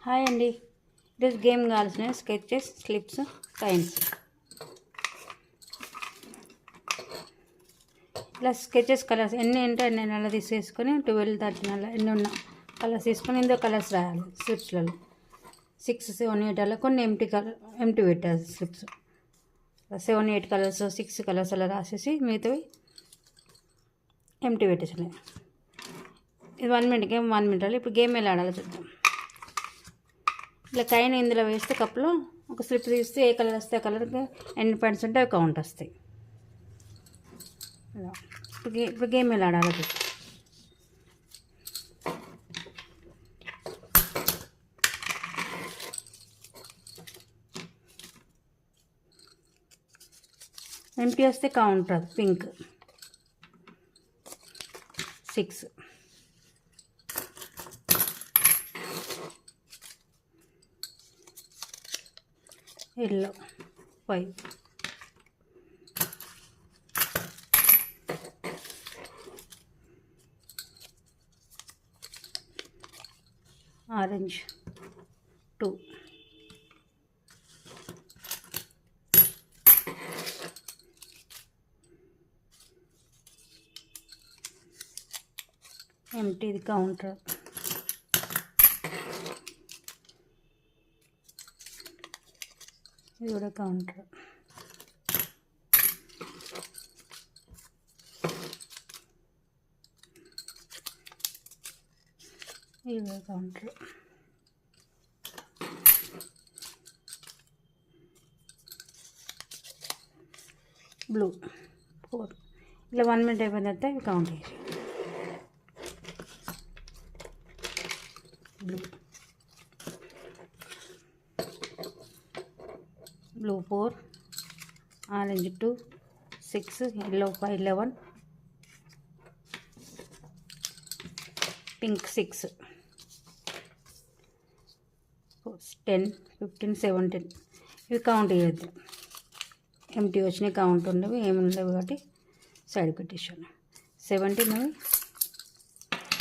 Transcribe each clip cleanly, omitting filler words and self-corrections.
Hi అండి. ఈరోజు game కావాల్సిన స్కెచెస్, స్లిప్స్, కైన్స్. ఇలా స్కెచెస్ కలర్స్ ఎన్ని ఉంటే అన్ని అలా తీసేసుకొని 12, 13 అలా ఎన్ని ఉన్న కలర్స్ తీసుకొని ఇందులో కలర్స్ రాయాలి. స్లిప్స్లలో 6, 7, 8 అలా కొన్ని ఎంటీ పెట్టాలి. స్లిప్స్ 7, 8 కలర్స్, 6 కలర్స్ అలా రాసేసి మిగతావి ఎంటీ పెట్టేసాను. ఇది 1 మినిట్ గేమ్. 1 మినిట్ అలా ఇప్పుడు గేమ్ ఎలా ఆడాలో చూద్దాం. ఇలా కైన్ ఇందులో వేస్తే కప్పులో ఒక స్లిప్ తీస్తే ఏ కలర్ వస్తే ఆ కలర్కి ఎన్ని పాయింట్స్ ఉంటే అవి కౌంట్ వస్తాయి. ఇలా ఇప్పుడు గేమ్ ఎలా ఆడాలో చూద్దాం. ఎంటీ వస్తే కౌంట్ రాదు. పింక్ 6, ఎల్లో 5, ఆరెంజ్ 2, ఎంటీది కౌంటర్, ఇది కూడా కౌంటర్, ఇది కూడా కౌంటర్, బ్లూ 4. ఇలా 1 మినిట్ అయిపోయిన తర్వాత ఇవి కౌంట్ చేసి బ్లూ 4, ఆరెంజ్ 2, 6, ఎల్లో 5, 11, పింక్ 6, 10, 15, 17. ఇవి కౌంట్ చేయొద్దు. ఎంటీ వచ్చినాయి, కౌంట్ ఉండవు, ఏమి ఉండవు కాబట్టి సైడ్ పెట్టేసాను. 17,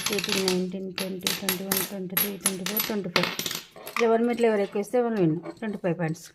18, 19, 20, 21, 23, 24, 25. 11 మినిట్లు ఎవరు ఎక్కువ ఇస్తే వాళ్ళు విన్. 25 పాయింట్స్.